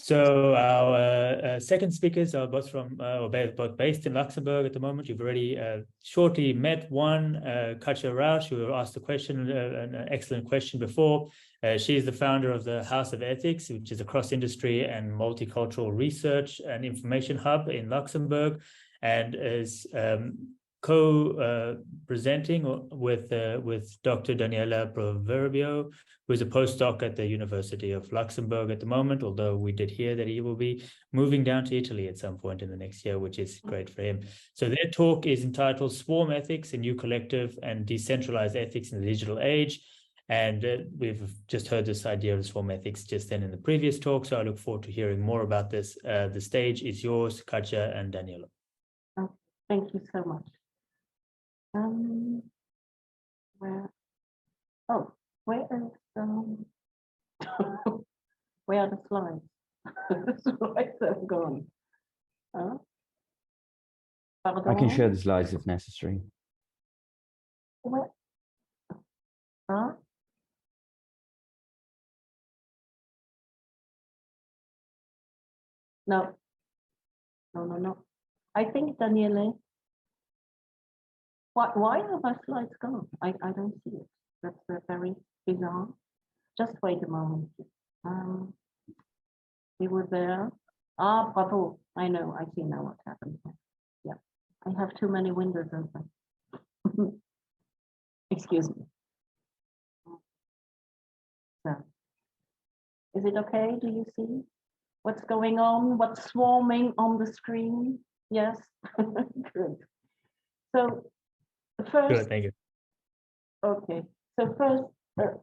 So our second speakers are both both based in Luxembourg at the moment. You've already shortly met one, Katja RAUSCH, who asked a question, an excellent question before. She is the founder of the House of Ethics, which is a cross-industry and multicultural research and information hub in Luxembourg, and is co-presenting with Dr. Daaniele PROVERBIO, who is a postdoc at the University of Luxembourg at the moment, although we did hear that he will be moving down to Italy at some point in the next year, which is great for him. So their talk is entitled Swarm Ethics, a New Collective and Decentralized Ethics in the Digital Age. And we've just heard this idea of swarm ethics just then in the previous talk, so I look forward to hearing more about this. The stage is yours, Katja and Daaniele. Oh, thank you so much. Where are the slides? The slides have gone. I can share the slides if necessary. Where? No. I think, Daaniele, why are my slides gone? I don't see it. That's very bizarre. Just wait a moment. We were there. Ah, bravo. I know. I see now what happened. Yeah. I have too many windows open. Excuse me. So, is it okay? Do you see what's going on? What's swarming on the screen? Yes. Good. So first, Good, thank you. Okay. So first,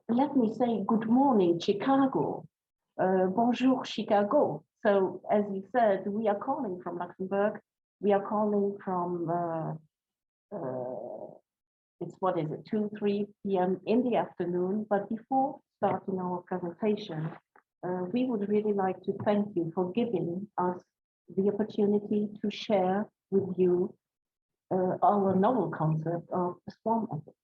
let me say good morning, Chicago. Bonjour, Chicago. So as you said, we are calling from Luxembourg. We are calling from, it's 2-3 p.m. in the afternoon. But before starting our presentation, we would really like to thank you for giving us the opportunity to share with you our novel concept of swarm ethics,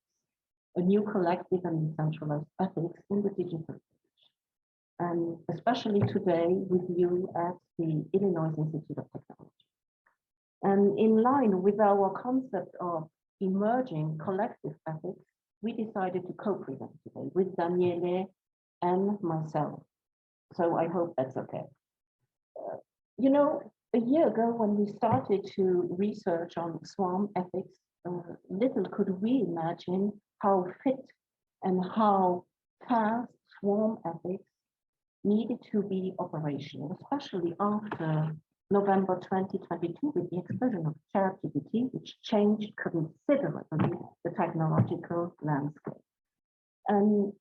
a new collective and decentralized ethics in the digital age, and especially today with you at the Illinois Institute of Technology. And in line with our concept of emerging collective ethics, we decided to co-present today with Daaniele and myself. So I hope that's okay. You know, a year ago when we started to research on swarm ethics, little could we imagine how fit and how fast swarm ethics needed to be operational, especially after November 2022 with the explosion of ChatGPT, which changed considerably the technological landscape. And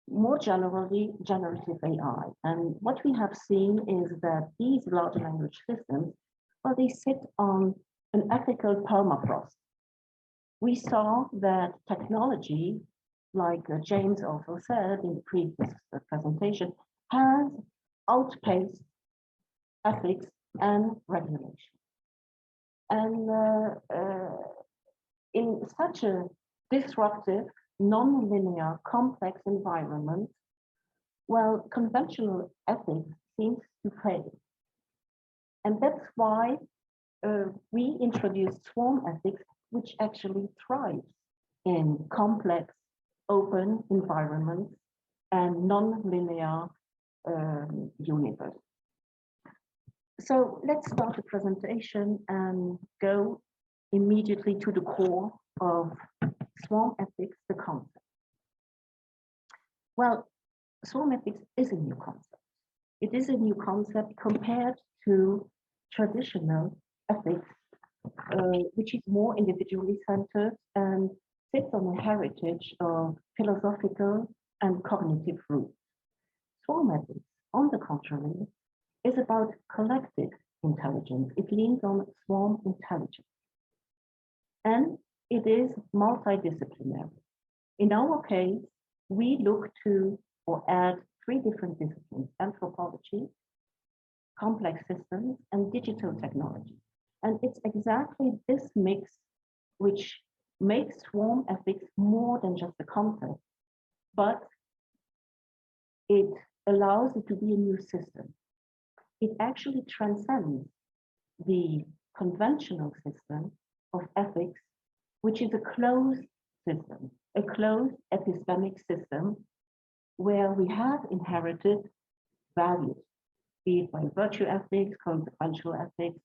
more generally, generative AI. And what we have seen is that these large language systems, well, they sit on an ethical permafrost. We saw that technology, like James also said in the previous presentation, has outpaced ethics and regulation. And in such a disruptive, non-linear, complex environment, well, conventional ethics seems to fail. And that's why we introduced swarm ethics, which actually thrives in complex, open environments and non-linear universe. So let's start the presentation and go immediately to the core of swarm ethics, the concept. Well, swarm ethics is a new concept. It is a new concept compared to traditional ethics, which is more individually centered and sits on a heritage of philosophical and cognitive roots. Swarm ethics, on the contrary, is about collective intelligence. It leans on swarm intelligence. And it is multidisciplinary. In our case, we look to or add 3 different disciplines: anthropology, complex systems, and digital technology. And it's exactly this mix which makes swarm ethics more than just a concept, but it allows it to be a new system. it actually transcends the conventional system of ethics, which is a closed system, a closed epistemic system where we have inherited values, be it by virtue ethics, consequential ethics,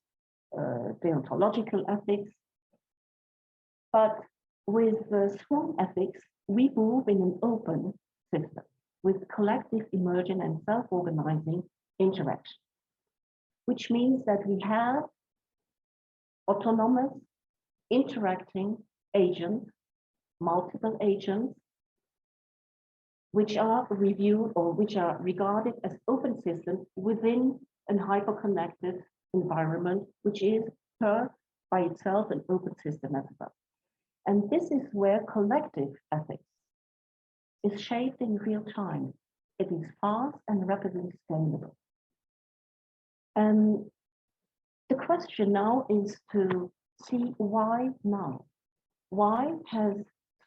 deontological ethics. But with swarm ethics, we move in an open system with collective emergent and self-organizing interaction, which means that we have autonomous interacting agents, multiple agents, which are reviewed or which are regarded as open systems within a hyper-connected environment, which is by itself an open system as well. And this is where collective ethics is shaped in real time. It is fast and rapidly scalable. And the question now is to see why now? Why has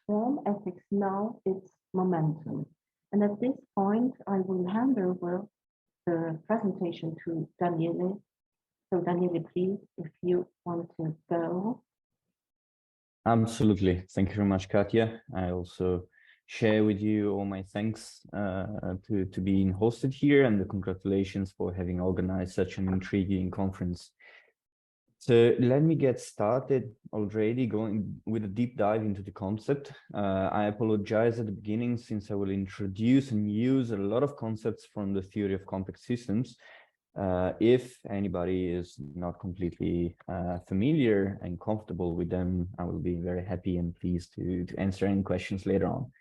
swarm ethics now its momentum? And at this point, I will hand over the presentation to Daaniele. So Daaniele, please, if you want to go. Absolutely. Thank you very much, Katja. I also share with you all my thanks to being hosted here, and the congratulations for having organized such an intriguing conference. So let me get started already going with a deep dive into the concept. I apologize at the beginning since I will introduce and use a lot of concepts from the theory of complex systems. If anybody is not completely familiar and comfortable with them, I will be very happy and pleased to answer any questions later on.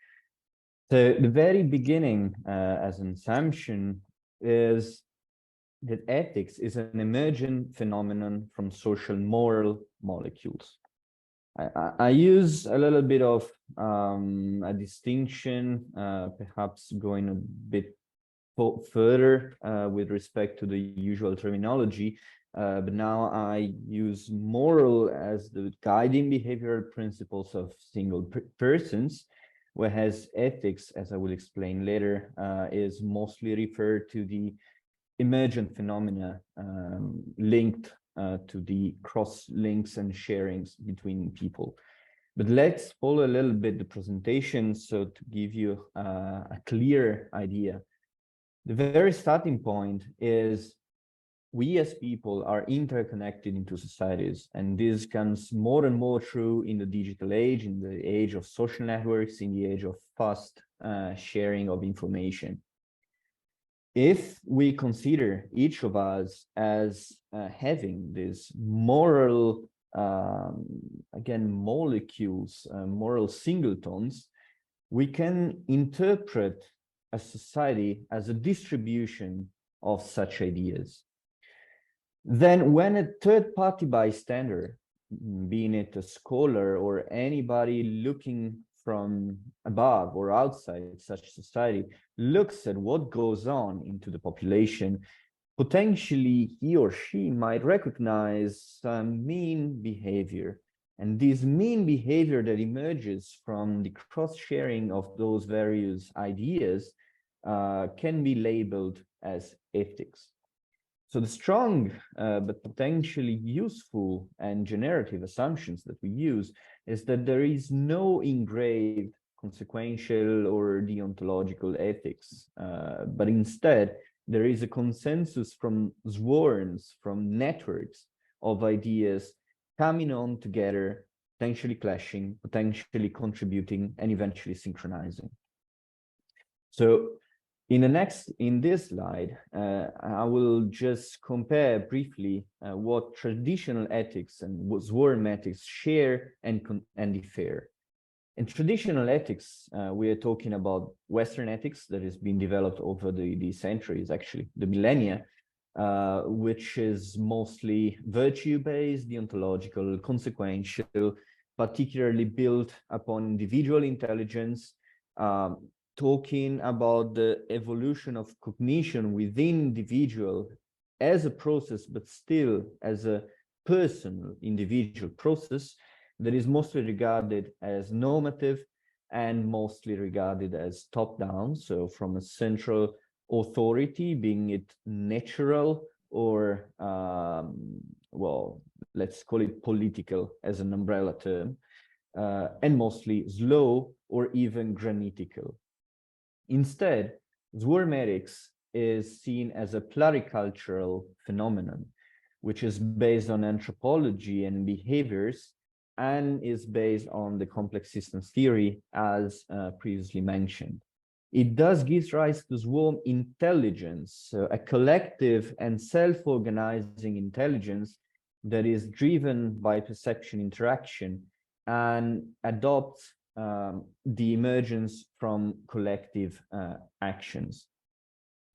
So the very beginning, as an assumption, is that ethics is an emergent phenomenon from social moral molecules. I use a little bit of a distinction, perhaps going a bit further with respect to the usual terminology, but now I use moral as the guiding behavioral principles of single persons, whereas ethics, as I will explain later, is mostly referred to the emergent phenomena linked to the cross links and sharings between people. But let's follow a little bit the presentation so to give you a clear idea. The very starting point is we as people are interconnected into societies, and this comes more and more true in the digital age, in the age of social networks, in the age of fast sharing of information. If we consider each of us as having these moral, again, molecules, moral singletons, we can interpret a society as a distribution of such ideas. Then when a third-party bystander, being it a scholar or anybody looking from above or outside such society, looks at what goes on into the population, potentially he or she might recognize some mean behavior. And this mean behavior that emerges from the cross-sharing of those various ideas can be labeled as ethics. So the strong but potentially useful and generative assumptions that we use is that there is no engraved consequential or deontological ethics, but instead there is a consensus from swarms, from networks of ideas coming on together, potentially clashing, potentially contributing, and eventually synchronizing. So in this slide, I will just compare briefly what traditional ethics and what swarm ethics share and differ. In traditional ethics, we are talking about Western ethics that has been developed over the centuries, actually, the millennia, which is mostly virtue-based, deontological, consequential, particularly built upon individual intelligence, talking about the evolution of cognition within individual as a process, but still as a personal individual process that is mostly regarded as normative and mostly regarded as top-down, so from a central authority, being it natural or, well, let's call it political as an umbrella term, and mostly slow or even granitical. Instead, swarm ethics is seen as a pluricultural phenomenon, which is based on anthropology and behaviors, and is based on the complex systems theory, as previously mentioned. It thus gives rise to swarm intelligence, so a collective and self-organizing intelligence that is driven by perception interaction and adopts the emergence from collective actions.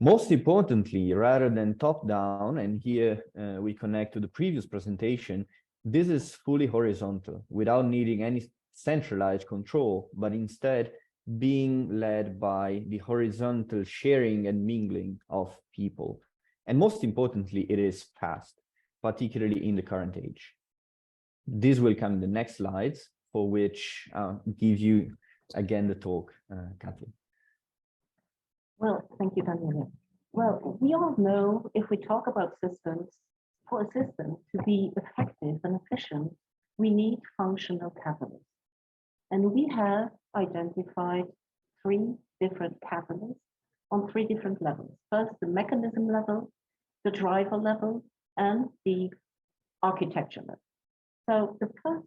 Most importantly, rather than top-down, and here we connect to the previous presentation, this is fully horizontal, without needing any centralized control, but instead being led by the horizontal sharing and mingling of people. And most importantly, it is fast, particularly in the current age. This will come in the next slides, for which I'll give you again the talk, Katja. Well, thank you, Daaniele. Well, we all know if we talk about systems, for a system to be effective and efficient, we need functional catalysts. And we have identified 3 different catalysts on 3 different levels. First, the mechanism level, the driver level, and the architecture level. So the first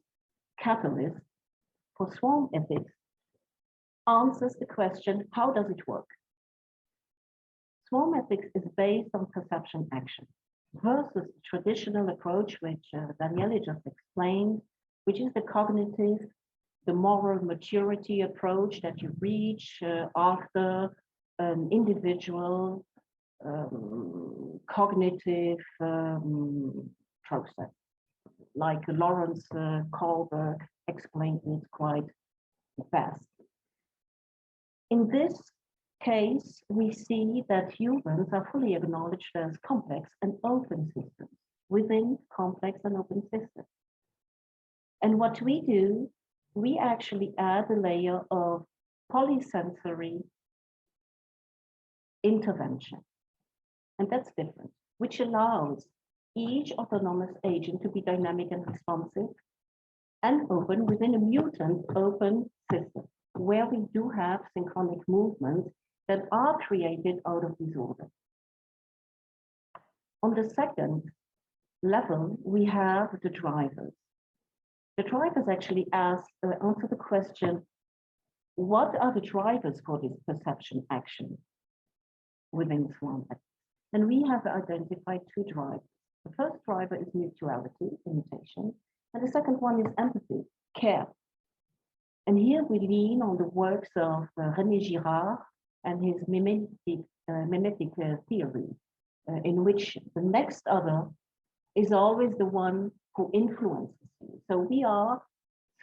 catalyst for swarm ethics answers the question, how does it work? Swarm ethics is based on perception action versus the traditional approach, which Daaniele just explained, which is the cognitive, the moral maturity approach that you reach after an individual cognitive process. Like Lawrence Kohlberg explained it quite fast. In this case, we see that humans are fully acknowledged as complex and open systems within complex and open systems. And what we do, we actually add a layer of polysensory intervention. And that's different, which allows each autonomous agent to be dynamic and responsive and open within a mutant open system, where we do have synchronic movements that are created out of disorder. On the second level, we have the drivers. The drivers actually answer the question, what are the drivers for this perception action within swarm ethics? And we have identified 2 drivers. The first driver is mutuality, imitation, and the second one is empathy, care. And here we lean on the works of René Girard and his mimetic theory, in which the next other is always the one who influences you. So we are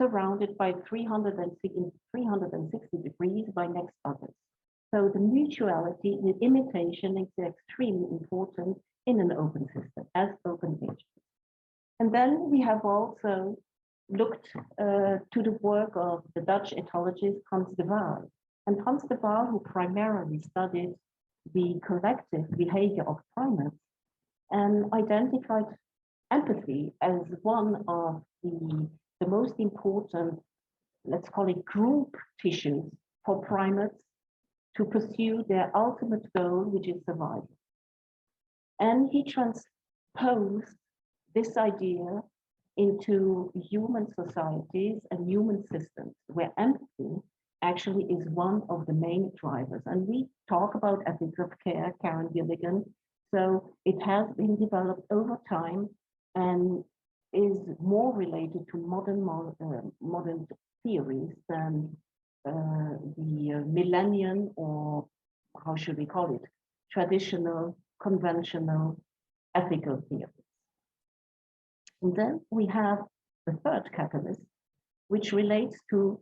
surrounded by 360 degrees by next others. So the mutuality, the imitation is extremely important in an open system, as open agents. And then we have also looked to the work of the Dutch ethologist Frans de Waal. And Frans de Waal, who primarily studied the collective behavior of primates and identified empathy as one of the most important, let's call it group tissues for primates to pursue their ultimate goal, which is survival. And he transposed this idea into human societies and human systems, where empathy actually is one of the main drivers. And we talk about ethics of care, Karen Gilligan. So it has been developed over time and is more related to modern theories than the millennium, or how should we call it, traditional, conventional ethical theories. And then we have the third catalyst, which relates to,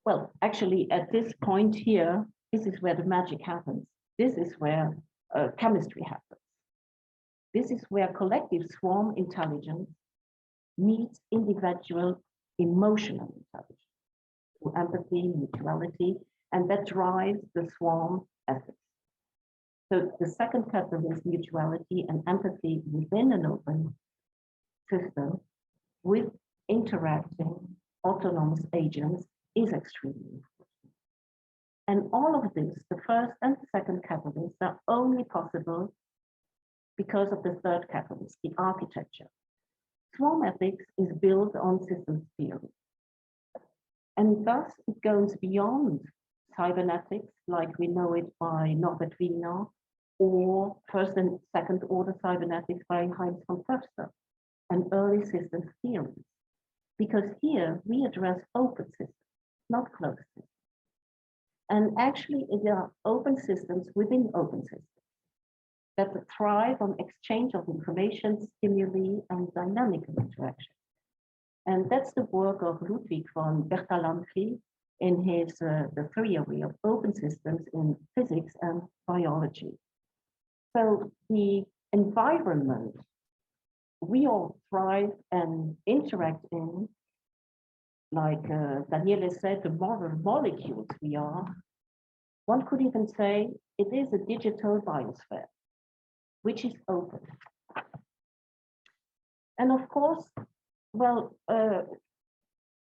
well, actually at this point here, this is where the magic happens. This is where chemistry happens. This is where collective swarm intelligence meets individual emotional intelligence, through empathy, mutuality, and that drives the swarm ethics. So the second catalyst, mutuality and empathy within an open system with interacting autonomous agents is extremely important. And all of this, the first and the second catalysts, are only possible because of the third catalyst, the architecture. Swarm ethics is built on systems theory. And thus it goes beyond cybernetics, like we know it by Norbert Wiener, or first and second order cybernetics by Heinz von Förster, and early systems theories. Because here we address open systems, not closed systems. And actually there are open systems within open systems that thrive on exchange of information, stimuli, and dynamic interaction. And that's the work of Ludwig von Bertalanffy in his the theory of open systems in physics and biology. So the environment we all thrive and interact in, like Daaniele said, the moral molecules we are, one could even say it is a digital biosphere, which is open. And of course, well,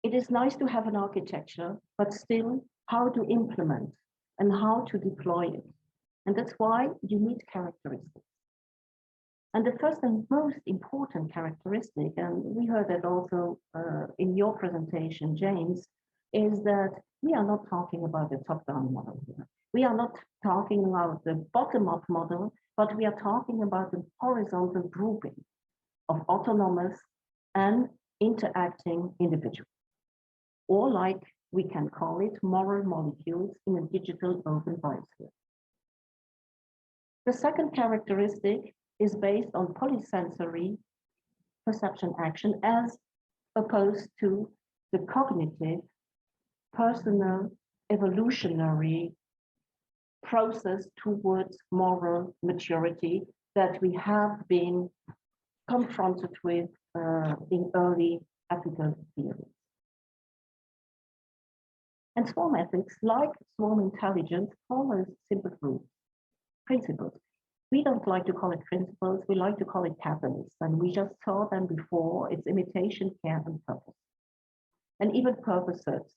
it is nice to have an architecture, but still how to implement and how to deploy it. And that's why you need characteristics. And the first and most important characteristic, and we heard that also in your presentation, James, is that we are not talking about the top-down model here. We are not talking about the bottom-up model, but we are talking about the horizontal grouping of autonomous and interacting individuals, or like we can call it moral molecules in a digital open biosphere. The second characteristic is based on polysensory perception action as opposed to the cognitive, personal, evolutionary process towards moral maturity that we have been confronted with in early ethical theories. And swarm ethics, like swarm intelligence, follows simple rules, principles. We don't like to call it principles, we like to call it catalysts, and we just saw them before. It's imitation, care, and purpose. And even purpose serves.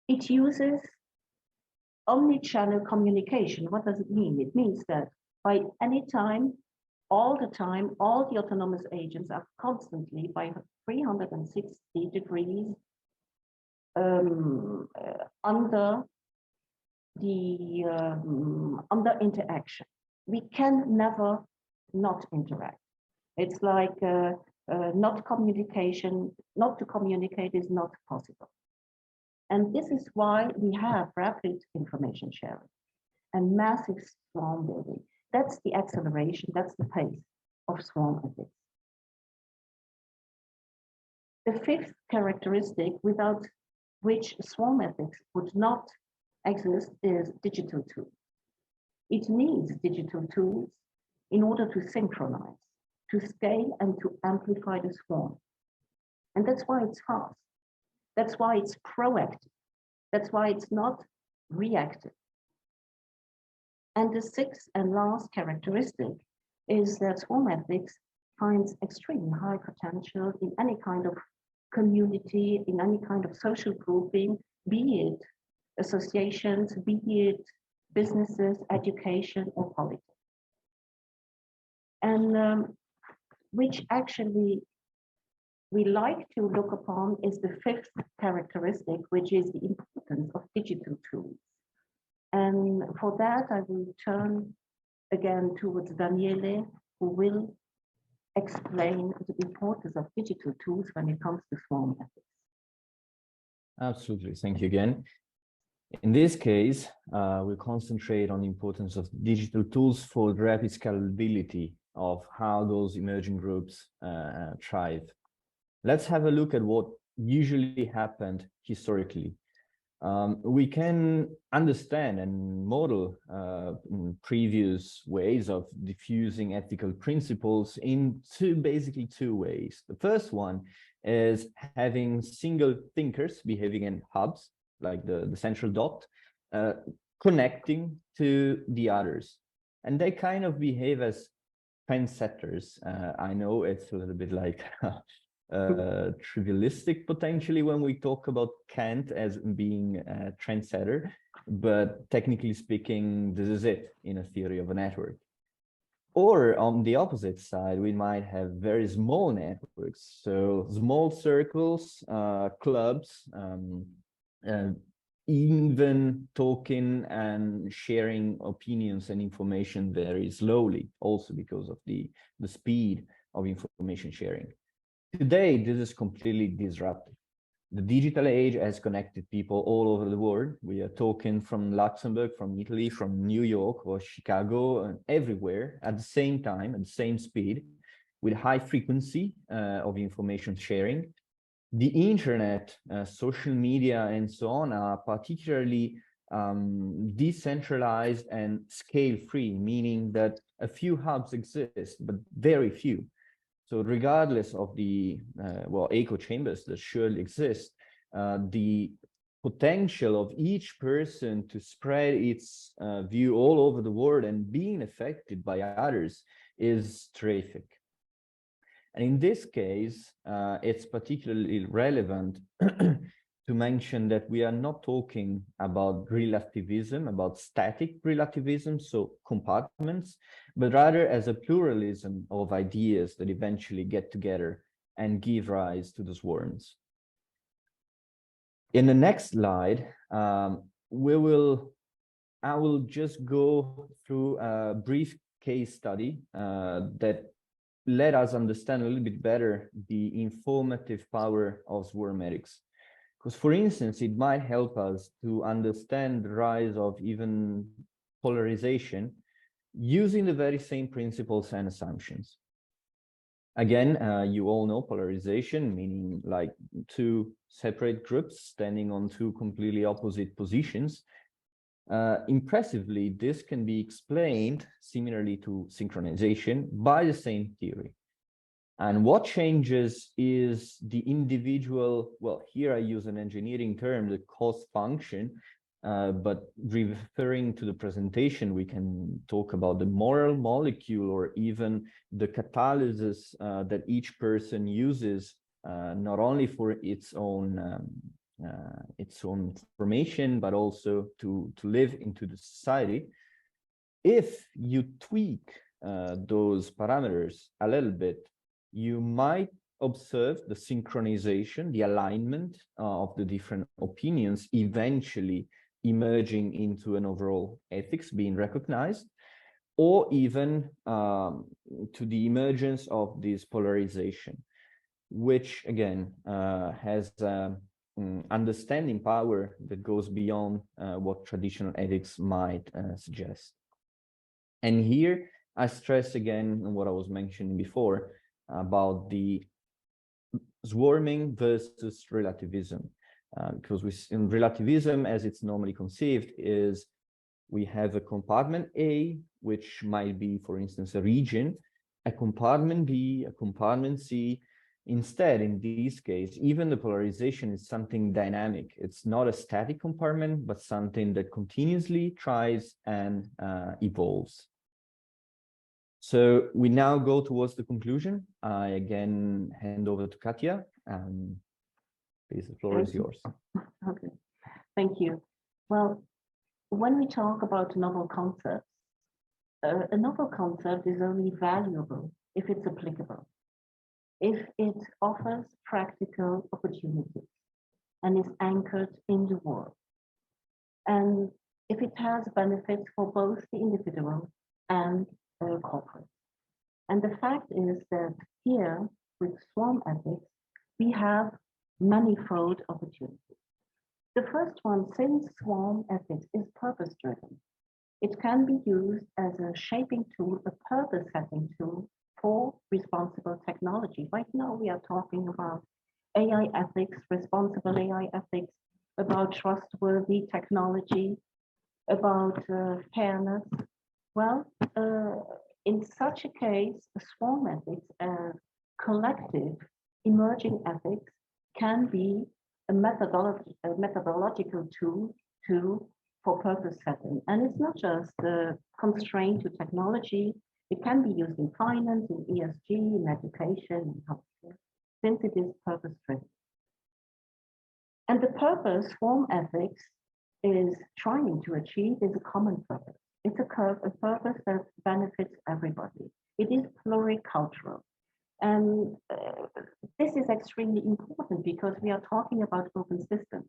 It uses omni-channel communication. What does it mean? It means that by any time, all the time, all the autonomous agents are constantly by 360 degrees under interaction. We can never not interact. It's like not to communicate is not possible. And this is why we have rapid information sharing and massive swarm building. That's the acceleration, that's the pace of swarm ethics. The fifth characteristic without which swarm ethics would not exist is digital tools. It needs digital tools in order to synchronize, to scale and to amplify the swarm. And that's why it's fast. That's why it's proactive. That's why it's not reactive. And the sixth and last characteristic is that swarm ethics finds extremely high potential in any kind of community, in any kind of social grouping, be it associations, be it businesses, education, or politics. And which actually we like to look upon is the fifth characteristic, which is the importance of digital tools. And for that, I will turn again towards Daaniele, who will explain the importance of digital tools when it comes to swarm ethics. Absolutely, thank you again. In this case, we concentrate on the importance of digital tools for the rapid scalability of how those emerging groups thrive. Let's have a look at what usually happened historically. We can understand and model previous ways of diffusing ethical principles in basically two ways. The first one is having single thinkers behaving in hubs, like the central dot, connecting to the others. And they kind of behave as trendsetters. I know it's a little bit like trivialistic potentially when we talk about Kant as being a trendsetter, but technically speaking, this is it in a theory of a network. Or on the opposite side, we might have very small networks, so small circles, clubs, even talking and sharing opinions and information very slowly, also because of the speed of information sharing. Today, this is completely disrupted. The digital age has connected people all over the world. We are talking from Luxembourg, from Italy, from New York or Chicago, and everywhere at the same time, at the same speed, with high frequency of information sharing. The internet, social media, and so on are particularly decentralized and scale-free, meaning that a few hubs exist, but very few. So regardless of the echo chambers that surely exist, the potential of each person to spread its view all over the world and being affected by others is terrific. And in this case, it's particularly relevant to mention that we are not talking about relativism, about static relativism, so compartments, but rather as a pluralism of ideas that eventually get together and give rise to the swarms. In the next slide, I will just go through a brief case study that let us understand a little bit better the informative power of swarm ethics. Because, for instance, it might help us to understand the rise of even polarization using the very same principles and assumptions. Again, you all know polarization, meaning like two separate groups standing on two completely opposite positions. Impressively, this can be explained similarly to synchronization by the same theory. And what changes is the individual, well, here I use an engineering term, the cost function, but referring to the presentation, we can talk about the moral molecule or even the catalysis that each person uses, not only for its own formation, but also to live into the society. If you tweak those parameters a little bit, you might observe the synchronization, the alignment of the different opinions eventually emerging into an overall ethics being recognized, or even to the emergence of this polarization, which again has understanding power that goes beyond what traditional ethics might suggest. And here I stress again what I was mentioning before about the swarming versus relativism, because in relativism, as it's normally conceived, is we have a compartment A, which might be, for instance, a region, a compartment B, a compartment C. Instead, in this case, even the polarization is something dynamic. It's not a static compartment, but something that continuously tries and evolves. So we now go towards the conclusion. I again hand over to Katja. Please, the floor is yours. Okay, thank you. Well, when we talk about novel concepts, a novel concept is only valuable if it's applicable, if it offers practical opportunities and is anchored in the world, and if it has benefits for both the individual and corporate. And the fact is that here with swarm ethics, we have manifold opportunities. The first one, since swarm ethics is purpose-driven, it can be used as a shaping tool, a purpose-setting tool for responsible technology. Right now, we are talking about AI ethics, responsible AI ethics, about trustworthy technology, about fairness. Well, in such a case, swarm ethics, collective emerging ethics can be a methodological tool to for purpose setting. And it's not just constrained to technology. It can be used in finance, in ESG, in education, in healthcare, since it is purpose-driven. And the purpose swarm ethics is trying to achieve is a common purpose. It's a purpose that benefits everybody. It is pluricultural. And this is extremely important because we are talking about open systems.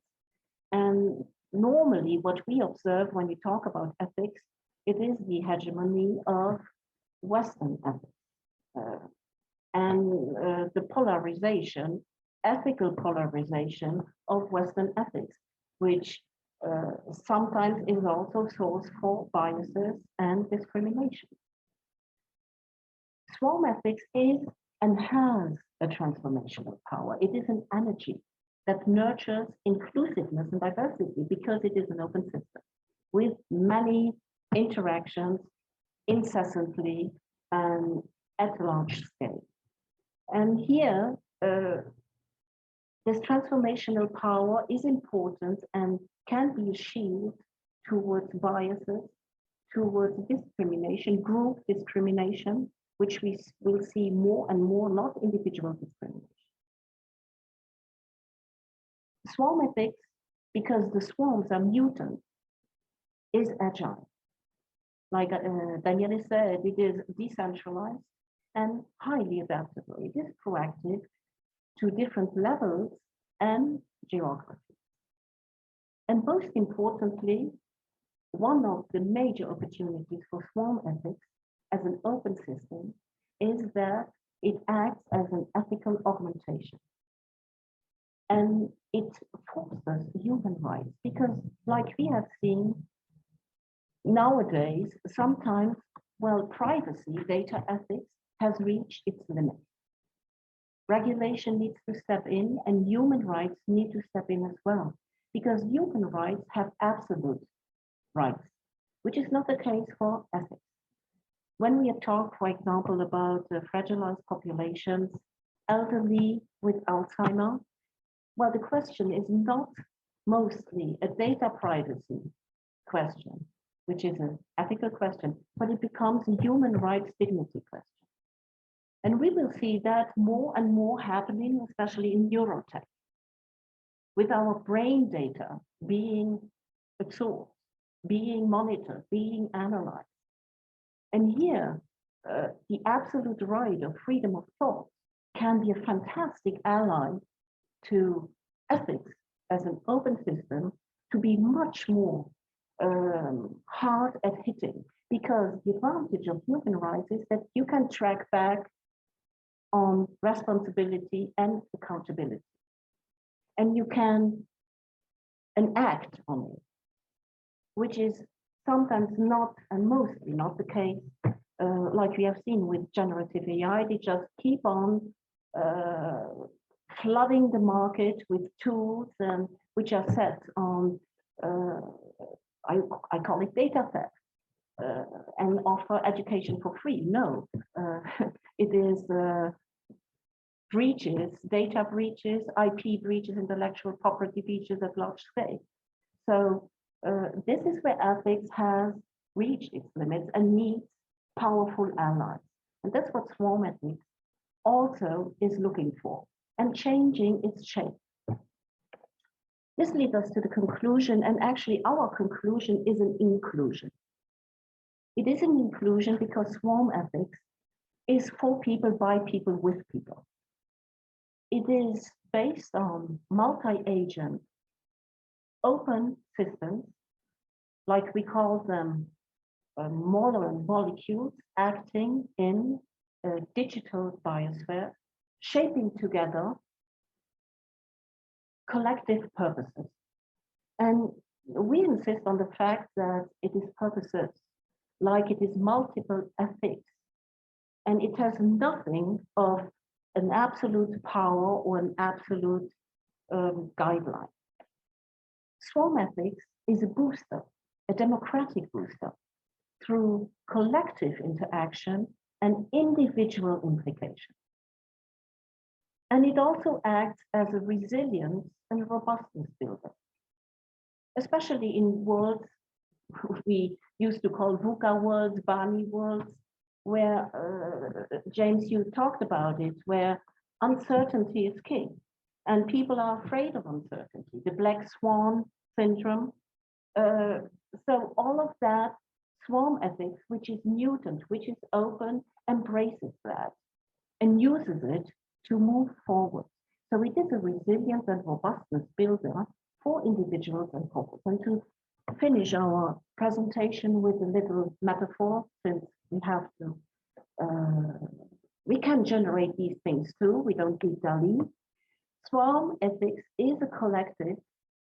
And normally what we observe when we talk about ethics, it is the hegemony of Western ethics. The polarization, ethical polarization of Western ethics, which sometimes is also source for biases and discrimination. Swarm ethics is and has a transformational power. It is an energy that nurtures inclusiveness and diversity because it is an open system with many interactions incessantly and at large scale. And here, this transformational power is important and can be a shield towards biases, towards discrimination, group discrimination, which we will see more and more, not individual discrimination. Swarm ethics, because the swarms are mutant, is agile. Like Daaniele said, it is decentralized and highly adaptable. It is proactive to different levels and geographies. And most importantly, one of the major opportunities for swarm ethics as an open system is that it acts as an ethical augmentation. And it fosters human rights because, like we have seen nowadays, sometimes, well, privacy, data ethics has reached its limit. Regulation needs to step in and human rights need to step in as well, because human rights have absolute rights, which is not the case for ethics. When we talk, for example, about fragilized populations, elderly with Alzheimer, well, the question is not mostly a data privacy question, which is an ethical question, but it becomes a human rights dignity question. And we will see that more and more happening, especially in neurotech, with our brain data being absorbed, being monitored, being analyzed. And here, the absolute right of freedom of thought can be a fantastic ally to ethics as an open system to be much more hard at hitting, because the advantage of human rights is that you can track back on responsibility and accountability. And you can enact on it, which is sometimes not, and mostly not the case, like we have seen with generative AI. They just keep on flooding the market with tools which are set on, I call it data theft, and offer education for free. No, it is breaches, data breaches, IP breaches, intellectual property breaches at large scale. So this is where ethics has reached its limits and needs powerful allies. And that's what swarm ethics also is looking for, and changing its shape. This leads us to the conclusion, and actually our conclusion is an inclusion. It is an inclusion because swarm ethics is for people, by people, with people. It is based on multi-agent open systems, like we call them molecules acting in a digital biosphere, shaping together collective purposes. And we insist on the fact that it is purposes, like it is multiple ethics, and it has nothing of an absolute power or an absolute guideline. Swarm ethics is a booster, a democratic booster, through collective interaction and individual implication. And it also acts as a resilience and robustness builder, especially in worlds we used to call VUCA worlds, Barney worlds, where James, you talked about it, where uncertainty is king and people are afraid of uncertainty, the black swan syndrome. So all of that swarm ethics, which is mutant, which is open, embraces that and uses it to move forward. So it is a resilience and robustness builder for individuals and corporates. And to finish our presentation with a little metaphor, since we have to, we can generate these things too, we don't do Dali. Swarm ethics is a collective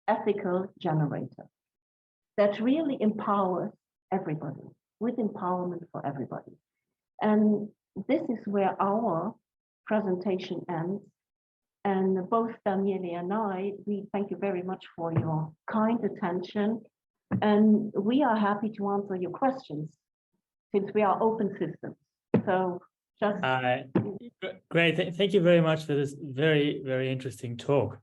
ethical generator that really empowers everybody, with empowerment for everybody. And this is where our presentation ends. And both Daaniele and I, we thank you very much for your kind attention. And we are happy to answer your questions since we are open systems. So just great. Thank you very much for this very, very interesting talk.